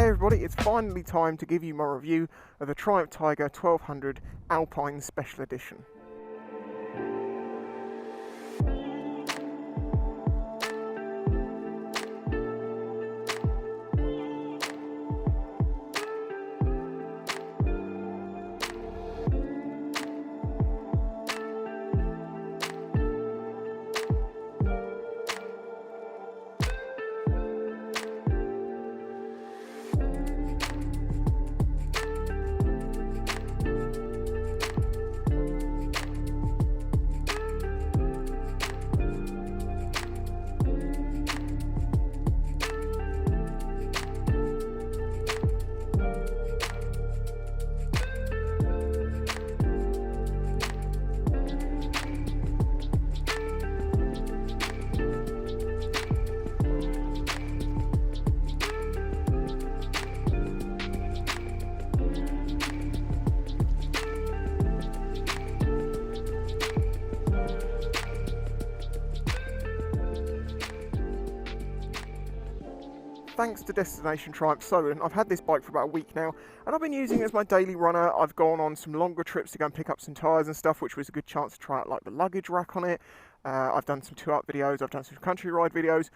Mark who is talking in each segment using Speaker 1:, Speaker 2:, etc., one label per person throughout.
Speaker 1: Hey everybody, it's finally time to give you my review of the Triumph Tiger 1200 Alpine Special Edition. Thanks to Destination Triumph Solent, I've had this bike for about a week now, and I've been using it as my daily runner. I've gone on some longer trips to go and pick up some tyres and stuff, which was a good chance to try out like the luggage rack on it. I've done some 2-up videos, I've done some country ride videos.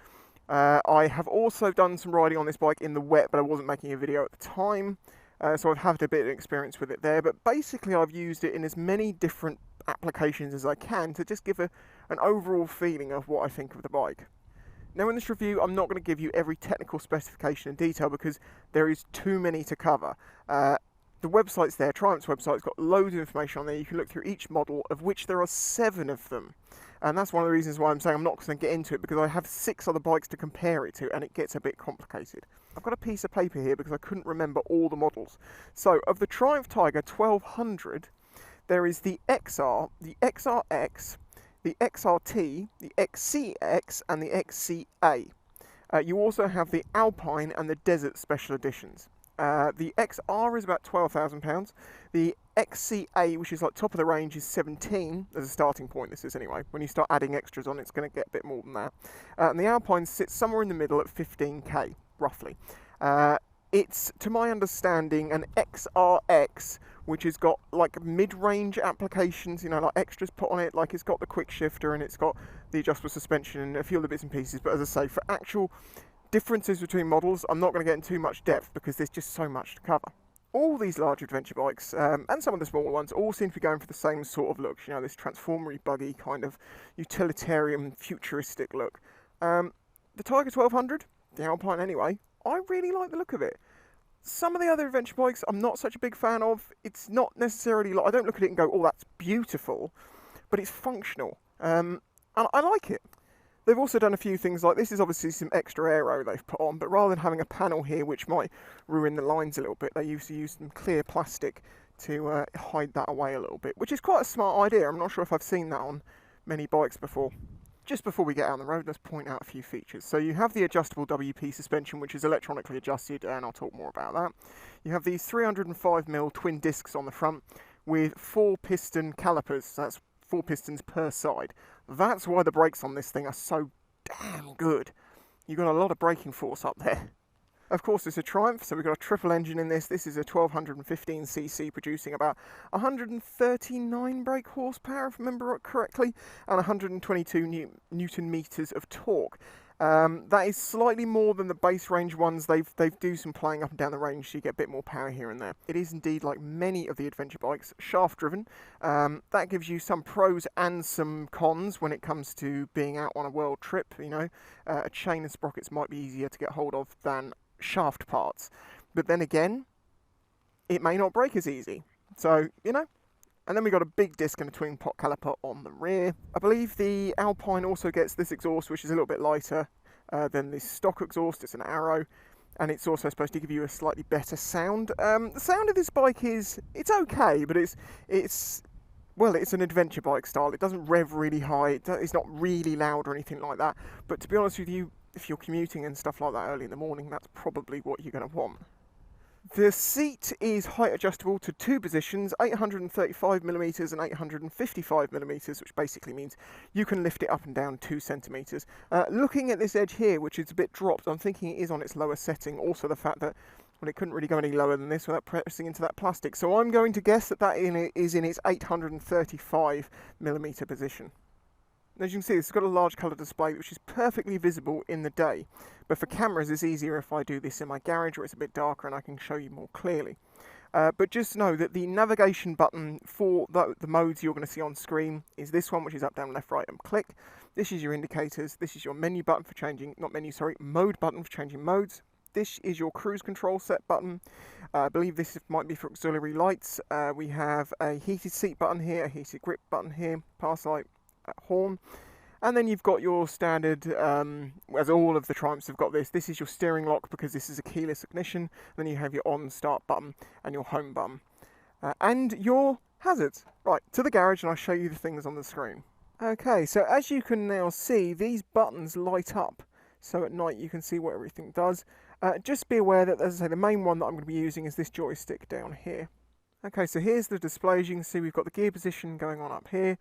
Speaker 1: I have also done some riding on this bike in the wet, but I wasn't making a video at the time, so I've had a bit of experience with it there. But basically I've used it in as many different applications as I can to just give an overall feeling of what I think of the bike. Now in this review, I'm not going to give you every technical specification in detail because there is too many to cover. The website's there, Triumph's website's got loads of information on there. You can look through each model, of which there are 7 of them. And that's one of the reasons why I'm saying I'm not going to get into it, because I have 6 other bikes to compare it to, and it gets a bit complicated. I've got a piece of paper here because I couldn't remember all the models. So, of the Triumph Tiger 1200, there is the XR, the XRX, the XRT, the XCX and the XCA. You also have the Alpine and the Desert Special Editions. The XR is about £12,000. The XCA, which is like top of the range, is 17 as a starting point. This is anyway. When you start adding extras on, it's going to get a bit more than that. And the Alpine sits somewhere in the middle at 15k, roughly. It's, to my understanding, an XRX, which has got like mid-range applications, you know, like extras put on it, like it's got the quick shifter and it's got the adjustable suspension and a few other bits and pieces. But as I say, for actual differences between models, I'm not going to get into too much depth because there's just so much to cover. All these large adventure bikes, and some of the smaller ones, all seem to be going for the same sort of look, you know, this transformery buggy kind of utilitarian futuristic look. The Tiger 1200, the Alpine anyway, I really like the look of it. Some of the other adventure bikes I'm not such a big fan of. It's not necessarily like, I don't look at it and go, oh, that's beautiful, but it's functional, and I like it. They've also done a few things like, this is obviously some extra aero they've put on, but rather than having a panel here which might ruin the lines a little bit, they used to use some clear plastic to hide that away a little bit, which is quite a smart idea. I'm not sure if I've seen that on many bikes before. Just before we get out on the road, let's point out a few features. So you have the adjustable WP suspension, which is electronically adjusted, and I'll talk more about that. You have these 305mm twin discs on the front with 4 piston calipers. So that's 4 pistons per side. That's why the brakes on this thing are so damn good. You've got a lot of braking force up there. Of course, it's a Triumph, so we've got a triple engine in this. This is a 1215cc producing about 139 brake horsepower, if I remember correctly, and 122 newton meters of torque. That is slightly more than the base range ones. They do some playing up and down the range, so you get a bit more power here and there. It is indeed, like many of the adventure bikes, shaft driven. That gives you some pros and some cons when it comes to being out on a world trip. You know, a chain and sprockets might be easier to get hold of than shaft parts, but then again, it may not break as easy. So, you know. And then we got a big disc and a twin pot caliper on the rear. I believe the Alpine also gets this exhaust, which is a little bit lighter than the stock exhaust. It's an Arrow, and it's also supposed to give you a slightly better sound. The sound of this bike it's okay, but it's an adventure bike style. It doesn't rev really high. It's not really loud or anything like that. But to be honest with you, if you're commuting and stuff like that early in the morning, that's probably what you're going to want. The seat is height adjustable to 2 positions, 835mm and 855mm, which basically means you can lift it up and down 2 centimetres. Looking at this edge here, which is a bit dropped, I'm thinking it is on its lower setting. Also the fact that Well, it couldn't really go any lower than this without pressing into that plastic. So I'm going to guess that is in its 835mm position. As you can see, it's got a large colour display which is perfectly visible in the day. But for cameras, it's easier if I do this in my garage where it's a bit darker and I can show you more clearly. But just know that the navigation button for the modes you're going to see on screen is this one, which is up, down, left, right, and click. This is your indicators. This is your menu button for changing, mode button for changing modes. This is your cruise control set button. I believe this might be for auxiliary lights. We have a heated seat button here, a heated grip button here, pass light, horn. And then you've got your standard, as all of the Triumphs have got this. This is your steering lock because this is a keyless ignition. Then you have your on start button and your home button. And your hazards. Right, to the garage and I'll show you the things on the screen. Okay, so as you can now see, these buttons light up. So at night you can see what everything does. Just be aware that, as I say, the main one that I'm going to be using is this joystick down here. Okay, so here's the display. As you can see, we've got the gear position going on up here.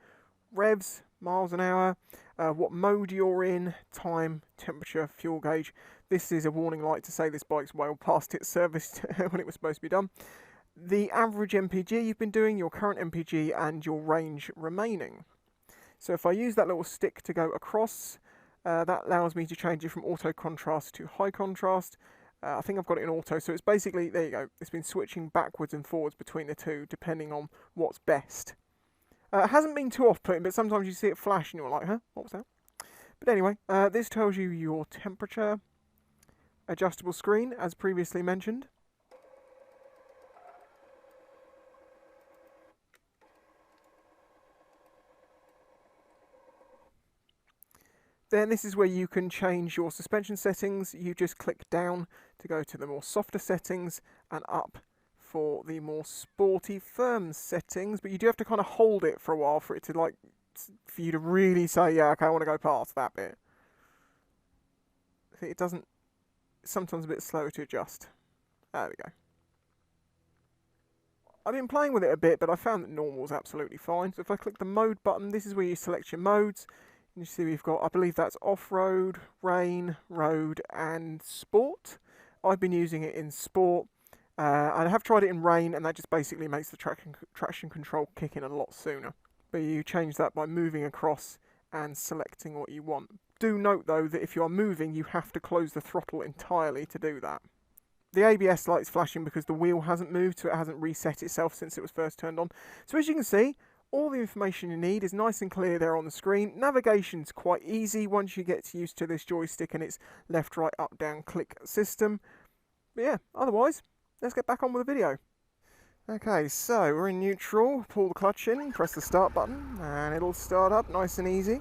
Speaker 1: Revs, miles an hour, what mode you're in, time, temperature, fuel gauge. This is a warning light to say this bike's well past its service when it was supposed to be done. The average MPG you've been doing, your current MPG, and your range remaining. So if I use that little stick to go across, that allows me to change it from auto contrast to high contrast. I think I've got it in auto, so it's basically, there you go, it's been switching backwards and forwards between the two depending on what's best. It hasn't been too off-putting, but sometimes you see it flash and you're like, huh, what was that? But anyway, this tells you your temperature, adjustable screen, as previously mentioned. Then this is where you can change your suspension settings. You just click down to go to the more softer settings and up for the more sporty firm settings, but you do have to kind of hold it for a while for it to for you to really say, yeah, okay, I want to go past that bit. See, it doesn't, it's sometimes a bit slower to adjust. There we go. I've been playing with it a bit, but I found that normal is absolutely fine. So if I click the mode button, this is where you select your modes. And you see we've got, I believe that's off-road, rain, road, and sport. I've been using it in sport. I have tried it in rain, and that just basically makes the traction control kick in a lot sooner. But you change that by moving across and selecting what you want. Do note though that if you are moving, you have to close the throttle entirely to do that. The ABS light's flashing because the wheel hasn't moved, so it hasn't reset itself since it was first turned on. So as you can see, all the information you need is nice and clear there on the screen. Navigation's quite easy once you get used to this joystick and its left, right, up, down, click system. But yeah, otherwise, let's get back on with the video. Okay, so we're in neutral, pull the clutch in, press the start button, and it'll start up nice and easy.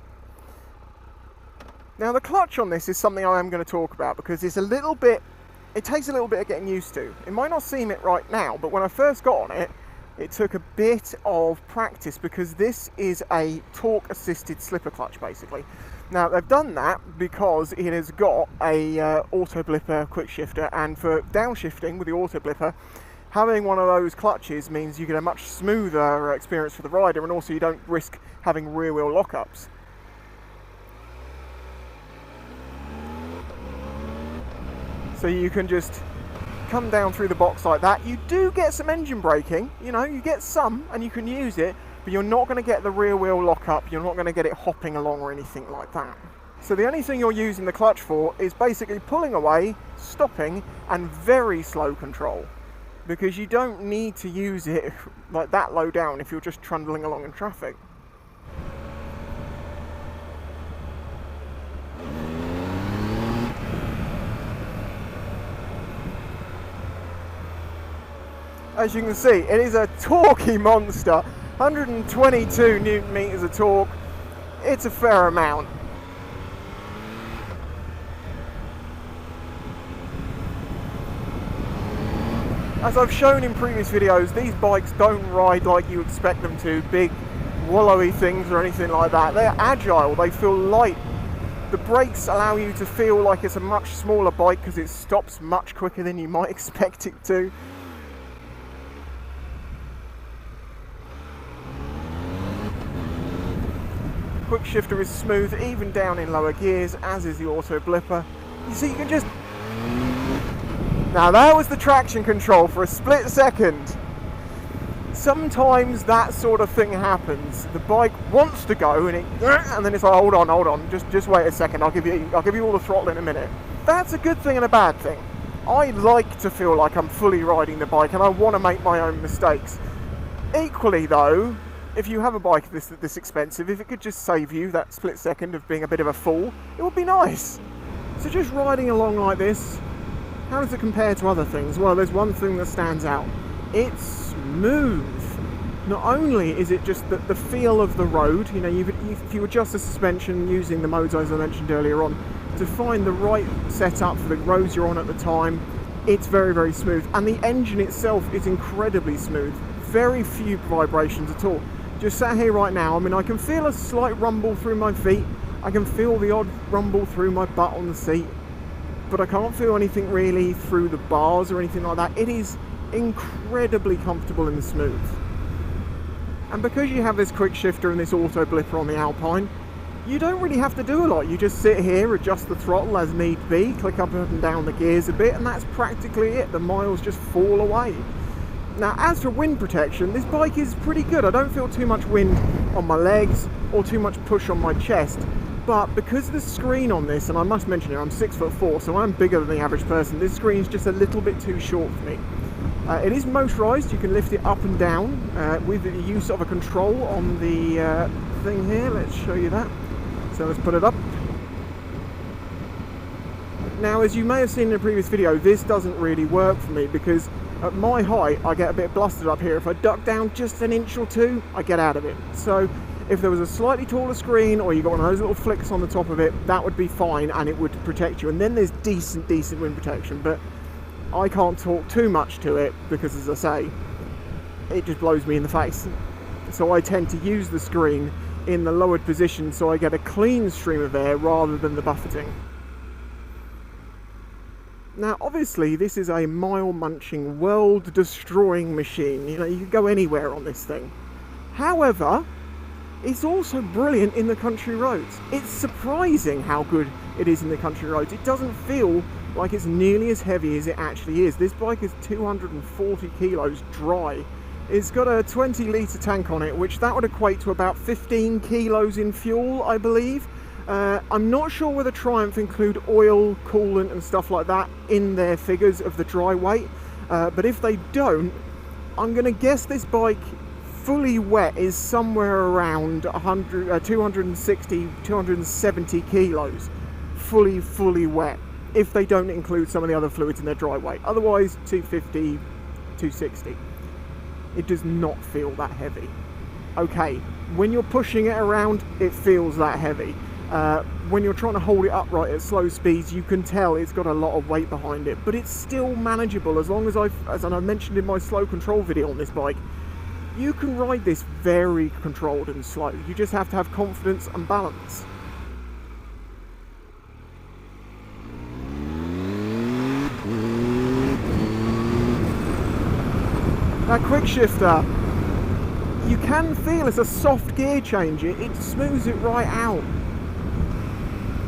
Speaker 1: Now the clutch on this is something I am going to talk about because it's it takes a little bit of getting used to. It might not seem it right now, but when I first got on it, it took a bit of practice because this is a torque assisted slipper clutch basically. Now they've done that because it has got a auto blipper quick shifter, and for downshifting with the auto blipper, having one of those clutches means you get a much smoother experience for the rider, and also you don't risk having rear wheel lockups. So you can just come down through the box like that. You do get some engine braking, you know, you get some and you can use it, but you're not going to get the rear wheel lockup, you're not going to get it hopping along or anything like that. So the only thing you're using the clutch for is basically pulling away, stopping, and very slow control. Because you don't need to use it like that low down if you're just trundling along in traffic. As you can see, it is a torquey monster. 122 Newton meters of torque. It's a fair amount. As I've shown in previous videos, these bikes don't ride like you expect them to, big wallowy things or anything like that. They're agile, they feel light. The brakes allow you to feel like it's a much smaller bike because it stops much quicker than you might expect it to. Quick shifter is smooth even down in lower gears, as is the auto blipper. You see, you can just... Now that was the traction control for a split second. Sometimes that sort of thing happens. The bike wants to go and then it's like, hold on, just wait a second. I'll give you all the throttle in a minute. That's a good thing and a bad thing. I like to feel like I'm fully riding the bike and I want to make my own mistakes. Equally though, if you have a bike this expensive, if it could just save you that split second of being a bit of a fool, it would be nice. So just riding along like this, how does it compare to other things? Well, there's one thing that stands out. It's smooth. Not only is it just the feel of the road, you know, if you adjust the suspension using the modes as I mentioned earlier on, to find the right setup for the roads you're on at the time, it's very, very smooth. And the engine itself is incredibly smooth. Very few vibrations at all. Just sat here right now, I mean, I can feel a slight rumble through my feet. I can feel the odd rumble through my butt on the seat, but I can't feel anything really through the bars or anything like that. It is incredibly comfortable and smooth. And because you have this quick shifter and this auto blipper on the Alpine, you don't really have to do a lot. You just sit here, adjust the throttle as need be, click up and down the gears a bit, and that's practically it. The miles just fall away. Now, as for wind protection, this bike is pretty good. I don't feel too much wind on my legs or too much push on my chest. But because of the screen on this, and I must mention here, I'm 6'4", so I'm bigger than the average person, this screen's just a little bit too short for me. It is motorised. You can lift it up and down with the use of a control on the thing here. Let's show you that. So let's put it up. Now, as you may have seen in a previous video, this doesn't really work for me because at my height I get a bit blustered up here. If I duck down just an inch or two, I get out of it. So if there was a slightly taller screen or you got one of those little flicks on the top of it, that would be fine and it would protect you. And then there's decent wind protection, but I can't talk too much to it because, as I say, it just blows me in the face. So I tend to use the screen in the lowered position so I get a clean stream of air rather than the buffeting. Now, obviously, this is a mile-munching, world-destroying machine. You know, you can go anywhere on this thing. However, it's also brilliant in the country roads. It's surprising how good it is in the country roads. It doesn't feel like it's nearly as heavy as it actually is. This bike is 240 kilos dry. It's got a 20-litre tank on it, which that would equate to about 15 kilos in fuel, I believe. I'm not sure whether Triumph include oil, coolant and stuff like that in their figures of the dry weight, but if they don't, I'm going to guess this bike fully wet is somewhere around 260, 270 kilos, fully wet, if they don't include some of the other fluids in their dry weight. Otherwise, 250, 260. It does not feel that heavy. Okay, when you're pushing it around, it feels that heavy. When you're trying to hold it upright at slow speeds, you can tell it's got a lot of weight behind it, but it's still manageable as long as I mentioned in my slow control video on this bike, you can ride this very controlled and slow. You just have to have confidence and balance. That quick shifter, you can feel it's a soft gear change. It smooths it right out.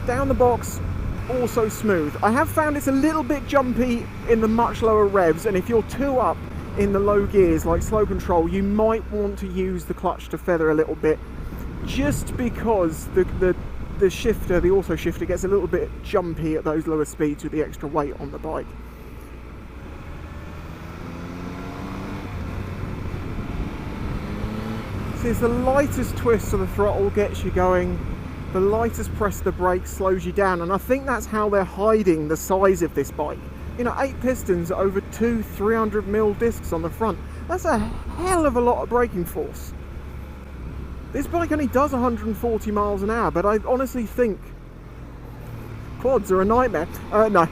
Speaker 1: Down the box, also smooth. I have found it's a little bit jumpy in the much lower revs, and if you're too up in the low gears like slow control, you might want to use the clutch to feather a little bit, just because the shifter, the auto shifter, gets a little bit jumpy at those lower speeds with the extra weight on the bike. See, it's the lightest twist of the throttle gets you going, the lightest press of the brakes slows you down, and I think that's how they're hiding the size of this bike. You know, 8 pistons over 2 300mm discs on the front. That's a hell of a lot of braking force. This bike only does 140 miles an hour, but I honestly think quads are a nightmare. No.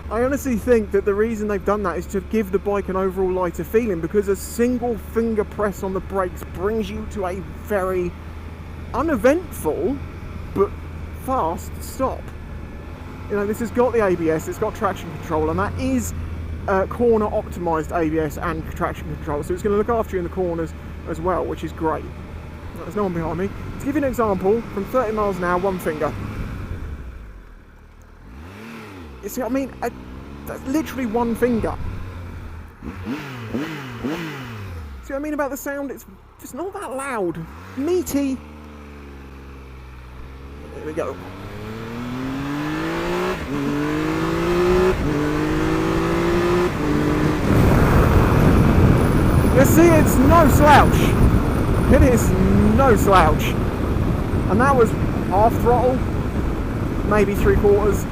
Speaker 1: I honestly think that the reason they've done that is to give the bike an overall lighter feeling, because a single finger press on the brakes brings you to a very uneventful but fast stop. You know, this has got the ABS, it's got traction control, and that is corner optimized ABS and traction control, so it's going to look after you in the corners as well, which is great. There's no one behind me. To give you an example, from 30 miles an hour, one finger. You see what I mean? That's literally one finger. See what I mean about the sound? It's not that loud. Meaty. There we go. You see, it's no slouch. It is no slouch. And that was half throttle, maybe 3/4.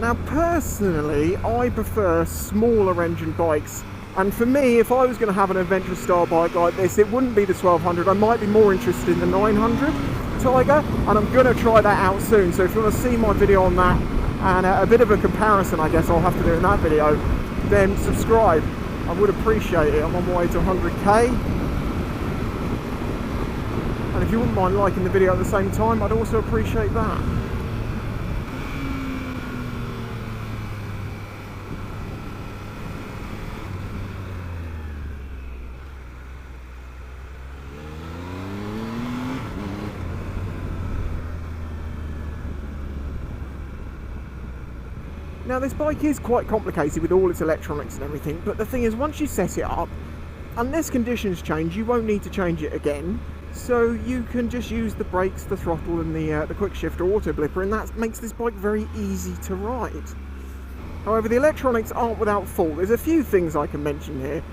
Speaker 1: Now personally, I prefer smaller engine bikes. And for me, if I was going to have an adventure style bike like this, it wouldn't be the 1200. I might be more interested in the 900 Tiger, and I'm going to try that out soon. So if you want to see my video on that, and a bit of a comparison I guess I'll have to do in that video, then subscribe. I would appreciate it. I'm on my way to 100k. And if you wouldn't mind liking the video at the same time, I'd also appreciate that. Now this bike is quite complicated with all its electronics and everything, but the thing is, once you set it up, unless conditions change, you won't need to change it again. So you can just use the brakes, the throttle and the quick shift or auto blipper, and that makes this bike very easy to ride. However, the electronics aren't without fault. There's a few things I can mention here.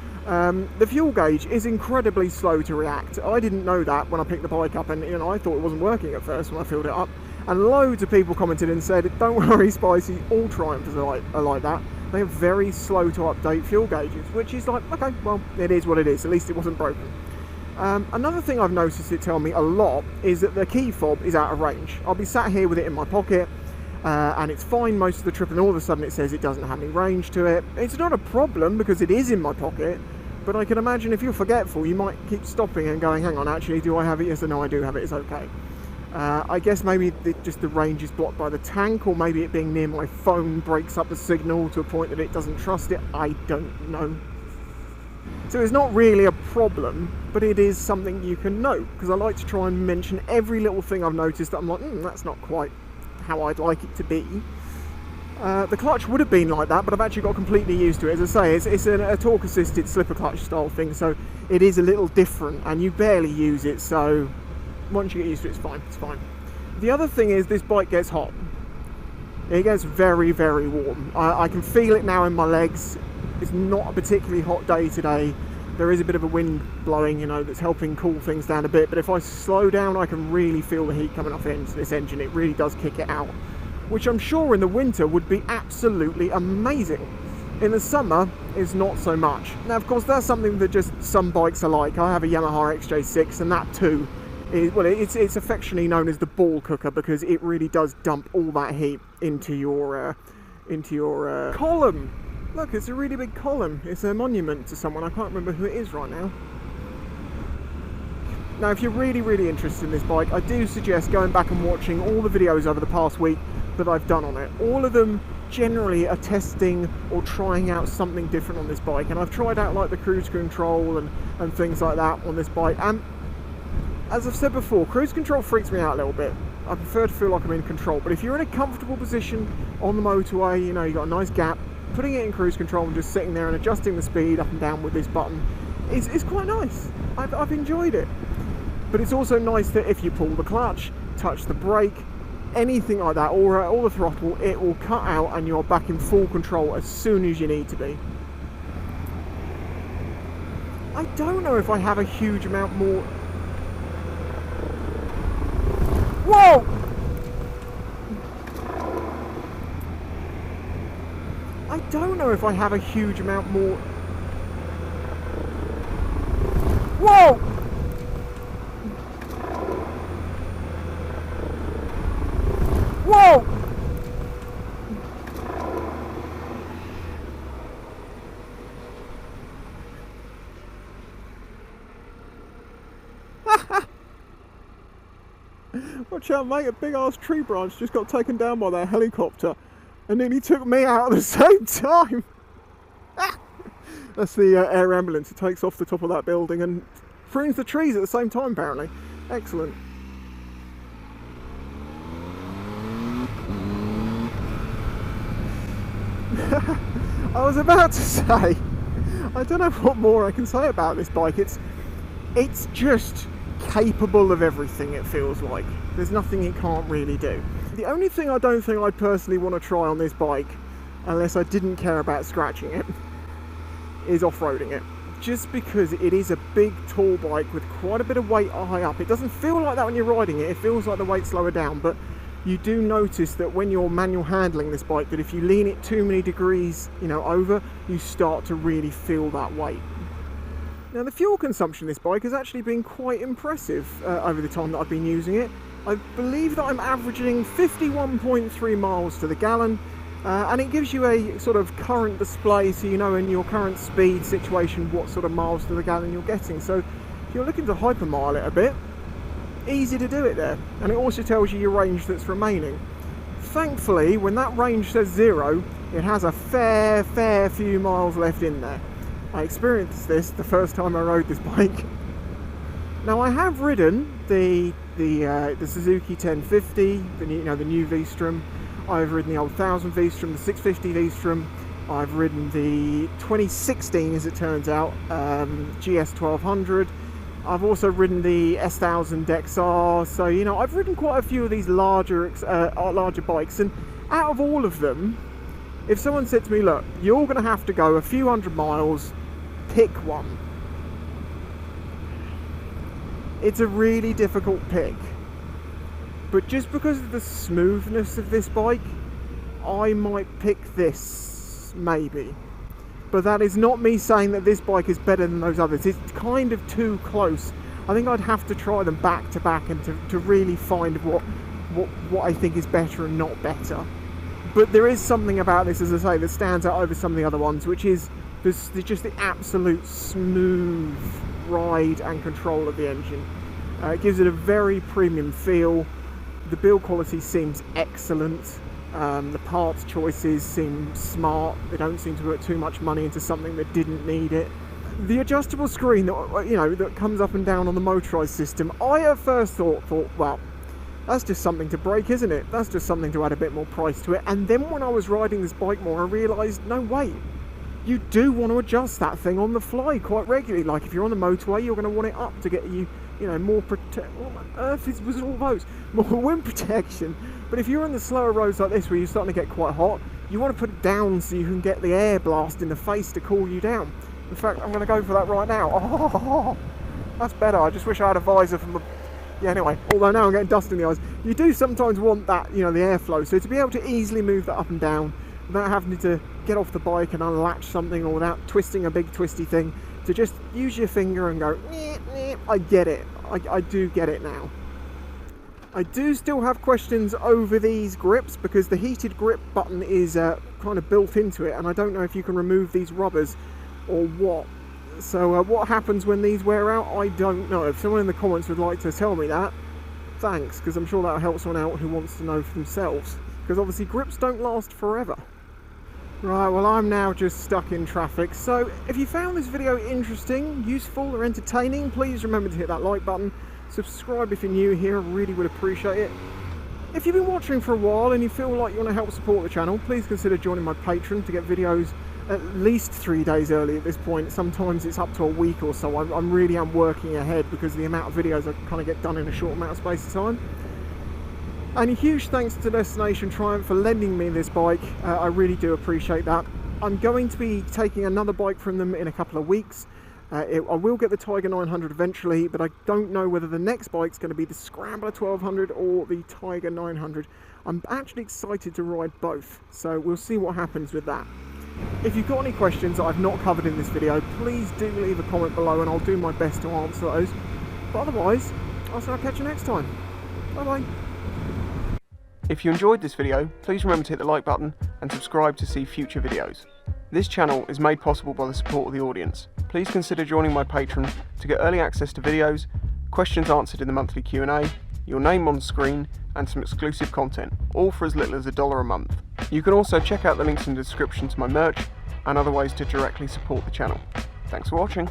Speaker 1: The fuel gauge is incredibly slow to react. I didn't know that when I picked the bike up, and I thought it wasn't working at first when I filled it up. And loads of people commented and said, don't worry Spicy, all Triumphs are like that. They have very slow to update fuel gauges, which is like, okay, well, it is what it is. At least it wasn't broken. Another thing I've noticed it tell me a lot is that the key fob is out of range. I'll be sat here with it in my pocket, and it's fine most of the trip, and all of a sudden it says it doesn't have any range to it. It's not a problem because it is in my pocket, but I can imagine if you're forgetful, you might keep stopping and going, hang on, actually, do I have it? Yes or no, I do have it, it's okay. I guess maybe just the range is blocked by the tank, or maybe it being near my phone breaks up the signal to a point that it doesn't trust it. I don't know. So it's not really a problem, but it is something you can note, because I like to try and mention every little thing I've noticed that I'm like, that's not quite how I'd like it to be. The clutch would have been like that, but I've actually got completely used to it. As I say, it's a torque assisted slipper clutch style thing, so it is a little different, and you barely use it, so once you get used to it, it's fine, it's fine. The other thing is this bike gets hot. It gets very, very warm. I can feel it now in my legs. It's not a particularly hot day today. There is a bit of a wind blowing, that's helping cool things down a bit, but if I slow down, I can really feel the heat coming off into this engine. It really does kick it out, which I'm sure in the winter would be absolutely amazing. In the summer, it's not so much. Now, of course, that's something that just some bikes are like. I have a Yamaha XJ6, and that too, it's affectionately known as the ball cooker, because it really does dump all that heat into your column. Look, it's a really big column. It's a monument to someone. I can't remember who it is right now. Now, if you're really, really interested in this bike, I do suggest going back and watching all the videos over the past week that I've done on it. All of them generally are testing or trying out something different on this bike, and I've tried out like the cruise control and things like that on this bike. And as I've said before, cruise control freaks me out a little bit. I prefer to feel like I'm in control, but if you're in a comfortable position on the motorway, you've got a nice gap, putting it in cruise control and just sitting there and adjusting the speed up and down with this button is quite nice. I've enjoyed it. But it's also nice that if you pull the clutch, touch the brake, anything like that, or the throttle, it will cut out and you're back in full control as soon as you need to be. I don't know if I have a huge amount more... Whoa! I don't know if I have a huge amount more... Whoa! Whoa! Watch out, mate, a big ass tree branch just got taken down by that helicopter and nearly took me out at the same time. That's the air ambulance. It takes off the top of that building and prunes the trees at the same time, apparently. Excellent. I was about to say, I don't know what more I can say about this bike. It's just capable of everything, it feels like. There's nothing it can't really do. The only thing I don't think I'd personally want to try on this bike, unless I didn't care about scratching it, is off-roading it. Just because it is a big, tall bike with quite a bit of weight high up. It doesn't feel like that when you're riding it. It feels like the weight's lower down, but you do notice that when you're manual handling this bike, that if you lean it too many degrees, over, you start to really feel that weight. Now, the fuel consumption of this bike has actually been quite impressive over the time that I've been using it. I believe that I'm averaging 51.3 miles to the gallon, and it gives you a sort of current display, so you know in your current speed situation what sort of miles to the gallon you're getting. So if you're looking to hypermile it a bit, easy to do it there. And it also tells you your range that's remaining. Thankfully, when that range says 0, it has a fair few miles left in there. I experienced this the first time I rode this bike. Now, I have ridden the Suzuki 1050, the new V-Strom. I've ridden the old 1000 V-Strom, the 650 V-Strom. I've ridden the 2016, as it turns out, GS 1200. I've also ridden the S1000 XR, so I've ridden quite a few of these larger bikes, and out of all of them, if someone said to me, look, you're going to have to go a few hundred miles, pick one. It's a really difficult pick, but just because of the smoothness of this bike, I might pick this, maybe. But that is not me saying that this bike is better than those others. It's kind of too close. I think I'd have to try them back to back and to really find what I think is better and not better. But there is something about this, as I say, that stands out over some of the other ones, which is just the absolute smooth ride and control of the engine. It gives it a very premium feel. The build quality seems excellent. The parts choices seem smart. They don't seem to put too much money into something that didn't need it. The adjustable screen that comes up and down on the motorised system, I at first thought, well, that's just something to break, isn't it? That's just something to add a bit more price to it. And then when I was riding this bike more, I realised, no, wait, you do want to adjust that thing on the fly quite regularly. Like if you're on the motorway, you're going to want it up to get you, more what on earth was all those? More wind protection. But if you're on the slower roads like this, where you're starting to get quite hot, you want to put it down so you can get the air blast in the face to cool you down. In fact, I'm going to go for that right now. Oh, that's better. I just wish I had a visor from the... Yeah, anyway, although now I'm getting dust in the eyes. You do sometimes want that, the airflow. So to be able to easily move that up and down without having to get off the bike and unlatch something, or without twisting a big twisty thing, to just use your finger and go, I get it. I do get it now. I do still have questions over these grips, because the heated grip button is kind of built into it, and I don't know if you can remove these rubbers or what. So what happens when these wear out, I don't know. If someone in the comments would like to tell me that, thanks, because I'm sure that'll help someone out who wants to know for themselves, because obviously grips don't last forever. Right, well, I'm now just stuck in traffic. So if you found this video interesting, useful or entertaining, please remember to hit that like button. Subscribe if you're new here, I really would appreciate it. If you've been watching for a while and you feel like you want to help support the channel, please consider joining my Patreon to get videos at least 3 days early at this point. Sometimes it's up to a week or so. I really am working ahead because of the amount of videos I kind of get done in a short amount of space of time. And a huge thanks to Destination Triumph for lending me this bike. I really do appreciate that. I'm going to be taking another bike from them in a couple of weeks. I will get the Tiger 900 eventually, but I don't know whether the next bike's going to be the Scrambler 1200 or the Tiger 900. I'm actually excited to ride both, so we'll see what happens with that. If you've got any questions that I've not covered in this video, please do leave a comment below and I'll do my best to answer those. But otherwise, I'll catch you next time. Bye bye. If you enjoyed this video, please remember to hit the like button and subscribe to see future videos. This channel is made possible by the support of the audience. Please consider joining my Patreon to get early access to videos, questions answered in the monthly Q&A, your name on screen, and some exclusive content, all for as little as $1 a month. You can also check out the links in the description to my merch and other ways to directly support the channel. Thanks for watching.